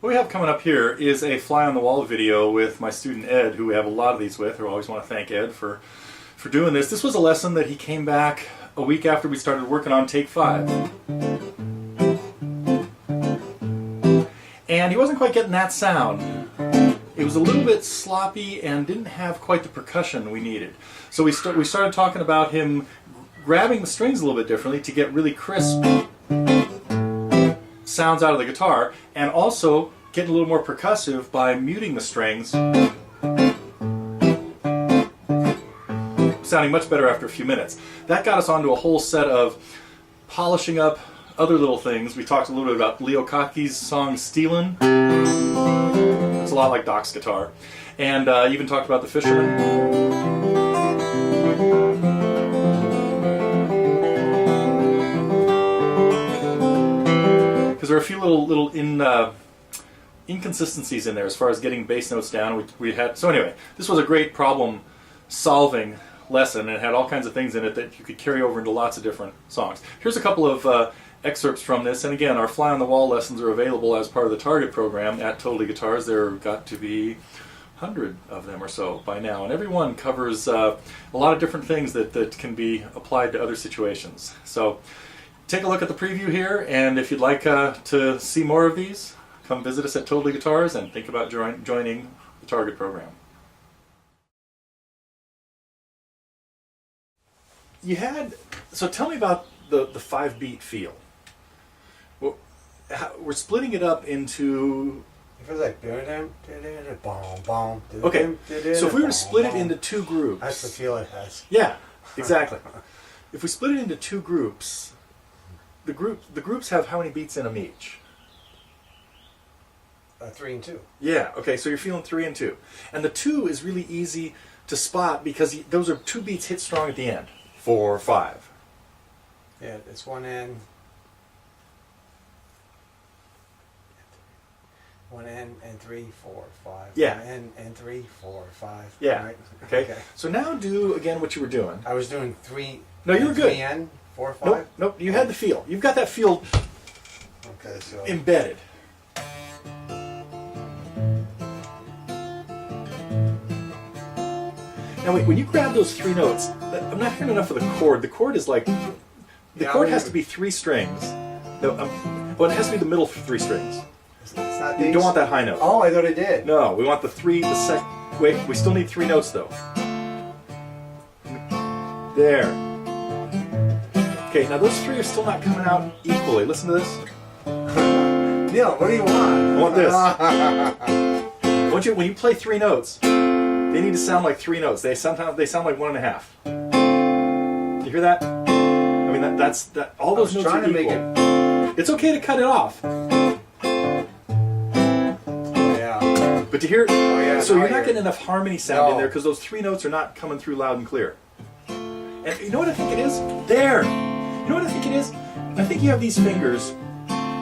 What we have coming up here is a fly-on-the-wall video with my student Ed, who we have a lot of these with. I always want to thank Ed for doing this. This was a lesson that he came back a week after we started working on Take 5. And he wasn't quite getting that sound. It was a little bit sloppy and didn't have quite the percussion we needed. So we started talking about him grabbing the strings a little bit differently to get really crisp sounds out of the guitar, and also getting a little more percussive by muting the strings, sounding much better after a few minutes. That got us onto a whole set of polishing up other little things. We talked a little bit about Leo Kottke's song Stealin'. It's a lot like Doc's guitar. And even talked about the Fisherman. Because there are a few little inconsistencies in there as far as getting bass notes down. So anyway, this was a great problem-solving lesson, and it had all kinds of things in it that you could carry over into lots of different songs. Here's a couple of excerpts from this, and again, our fly-on-the-wall lessons are available as part of the Target program at Totally Guitars. There have got to be 100 of them or so by now, and every one covers a lot of different things that can be applied to other situations. So take a look at the preview here, and if you'd like to see more of these, come visit us at Totally Guitars and think about joining the Target program. So tell me about the 5-beat feel. Well, we're splitting it up into... It feels like... Okay, so if we were to split it into two groups... That's the feel it has. Yeah, exactly. If we split it into two groups, the groups have how many beats in them each? 3 and 2. Yeah, okay, so you're feeling 3 and 2. And the 2 is really easy to spot because those are 2 beats hit strong at the end. 4, 5. Yeah, it's 1 N. 1 N and 3, 4, 5. Yeah. 1 N and 3, 4, 5. Yeah. Right? Okay. So now do again what you were doing. I was doing 3. No, you were good. 3 N, 4, 5. Nope. You had the feel. You've got that feel Okay, so embedded. Now wait, when you grab those 3 notes, I'm not hearing enough of the chord. The chord is like, the chord has to be 3 strings. No, well, it has to be the middle 3 strings. It's not You these? don't want that high note. Oh, I thought it did. No, we want wait, we still need 3 notes though. There. Okay, now those 3 are still not coming out equally. Listen to this. Neil, what do you want? I want this. When you play 3 notes, they need to sound like 3 notes. They sound like 1.5. You hear that? I mean, that's all those notes are equal. It's okay to cut it off. Yeah. But to hear, so you're not getting enough harmony sound in there because those 3 notes are not coming through loud and clear. And you know what I think it is? There. You know what I think it is? I think you have these fingers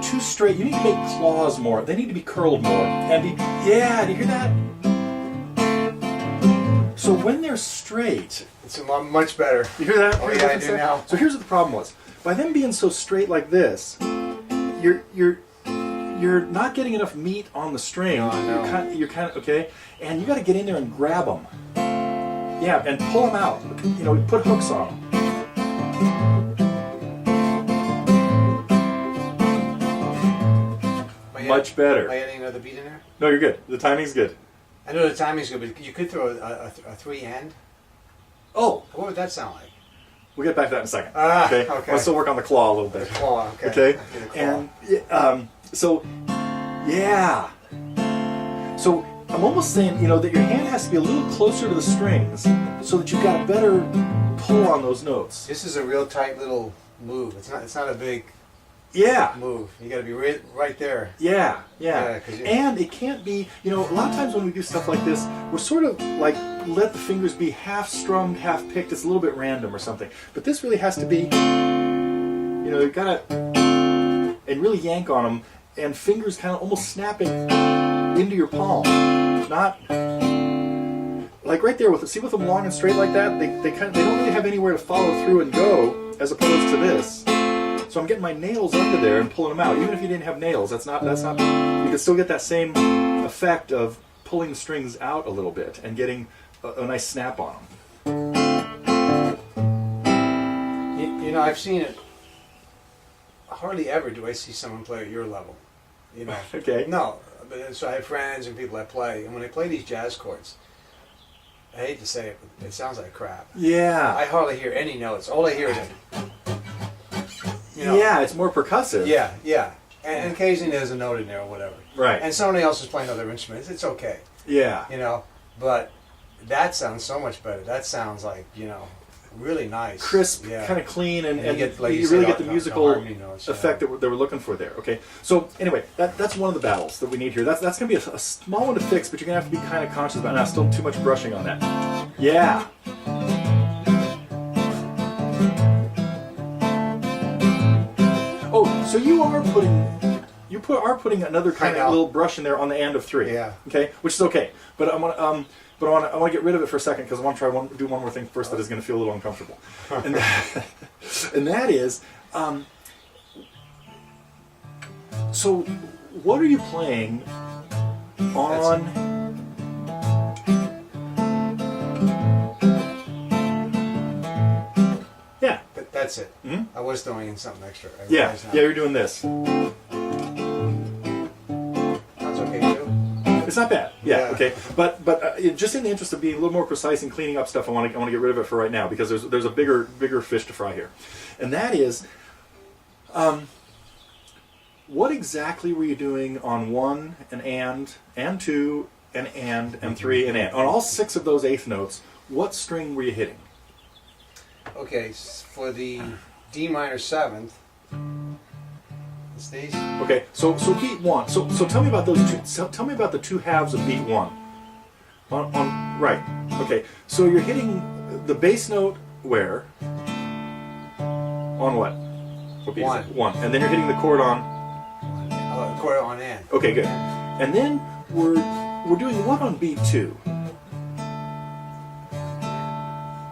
too straight. You need to make claws more. They need to be curled more. Yeah, do you hear that? So when they're straight, It's much better. you hear that? Oh yeah, I do now. So here's what the problem was. By them being so straight like this, you're not getting enough meat on the string. No, I know. You're kind of okay, and you got to get in there and grab them. Yeah, and pull them out. You know, put hooks on them. Much better. Am I adding another beat in there? No, you're good. The timing's good. I know the timing's good, but you could throw a 3 end. Oh, What would that sound like? we'll get back to that in a second. Okay. I'll still work on the claw a little bit. The claw, okay. Okay. The claw. And yeah. So I'm almost saying, that your hand has to be a little closer to the strings so that you've got a better pull on those notes. This is a real tight little move. It's not a big Yeah. move. You got to be right there. Yeah. Yeah, 'cause And it can't be, a lot of times when we do stuff like this, we're sort of like let the fingers be half strummed, half picked. It's a little bit random or something. But this really has to be, you gotta, and really yank on them, and fingers kind of almost snapping into your palm. Not like right there with them long and straight like that. They don't really have anywhere to follow through and go, as opposed to this. So I'm getting my nails under there and pulling them out. Even if you didn't have nails, that's not. You could still get that same effect of pulling the strings out a little bit and getting a nice snap on them. You know, I've seen it. Hardly ever do I see someone play at your level. You know. Okay. No, but so I have friends and people that play, and when they play these jazz chords, I hate to say it, but it sounds like crap. Yeah. I hardly hear any notes. All I hear is, you know. Yeah, it's more percussive. Yeah, yeah. And occasionally there's a note in there or whatever. Right. And somebody else is playing other instruments. It's okay. Yeah. You know, but that sounds so much better. That sounds like, you know, really nice. Crisp, yeah. kind of clean, and you get, like you you really said, get the the musical harmony notes, effect that they were looking for there. Okay, so anyway, that's one of the battles that we need here. That's going to be a small one to fix, but you're going to have to be kind of conscious about it. Now, still too much brushing on that. Yeah. Oh, so you are putting another kind of little brush in there on the end of 3. Yeah. Okay, which is okay, but I want to get rid of it for a second because I want to do one more thing first that is going to feel a little uncomfortable, and that is, so what are you playing on? Yeah. But that's it. Hmm? I was throwing in something extra. I Yeah, realize now. yeah, you're doing this. Sounds okay too. It's not bad. Yeah, Yeah. okay. But just in the interest of being a little more precise and cleaning up stuff, I want to get rid of it for right now because there's a bigger fish to fry here, and that is, what exactly were you doing on 1 and 2 and 3 and on all 6 of those eighth notes? What string were you hitting? Okay, for the D minor 7th, it's these. Okay, so beat 1. So tell me about those two. Tell me about the 2 halves of beat 1. On right. Okay, so you're hitting the bass note where? On what? What beat is it? 1. And then you're hitting the chord on. Chord on and. Okay, good. And then we're doing what on beat 2?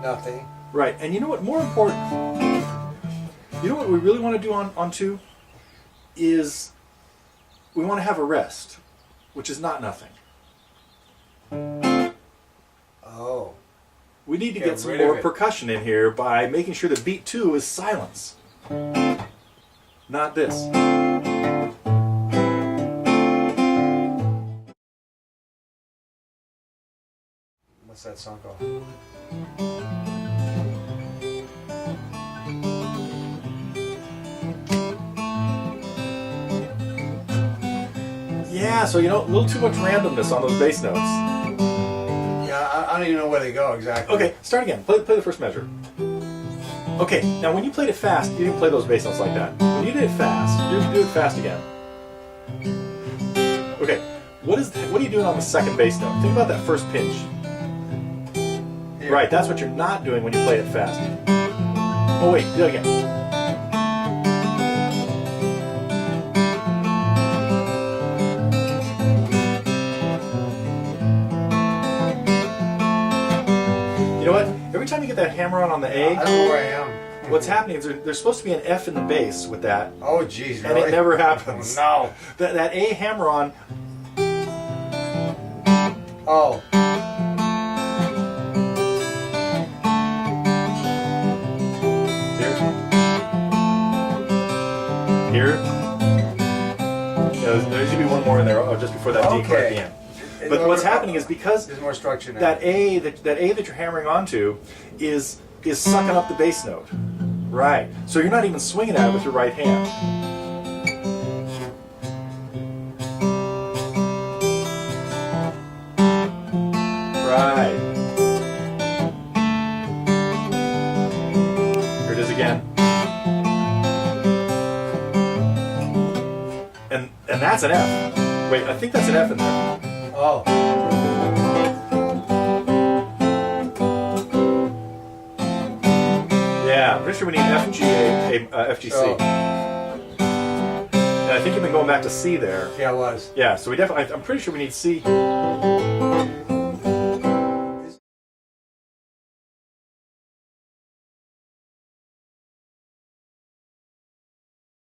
Nothing. Right. And you know what? More important. You know what we really want to do on 2 is we want to have a rest, which is not nothing. Oh. We need to Get get some rid of more it. percussion in here by making sure that beat 2 is silence. Not this. What's that song called? Yeah, so you know, a little too much randomness on those bass notes. Yeah, I don't even know where they go exactly. Okay, start again. Play the first measure. Okay, now when you played it fast, you didn't play those bass notes like that. When you did it fast, do it fast again. Okay, what are you doing on the second bass note? Think about that first pinch. Here. Right, that's what you're not doing when you play it fast. Oh wait, do it again. You know what? Every time you get that hammer on the A, I don't know where I am. what's happening is there's supposed to be an F in the bass with that, Oh, jeez, and really? it never happens. No. That A hammer on. Oh. Here. There should be one more in there just before that D chord at the end. But what's happening is because There's more structure now. that A that you're hammering onto is sucking up the bass note. Right. So you're not even swinging at it with your right hand. Right. Here it is again. And that's an F. Wait, I think that's an F in there. Oh. Yeah, I'm pretty sure we need F, G, F, G, C. So- And I think you've been going back to C there. Yeah, it was. Yeah, so we definitely, I'm pretty sure we need C.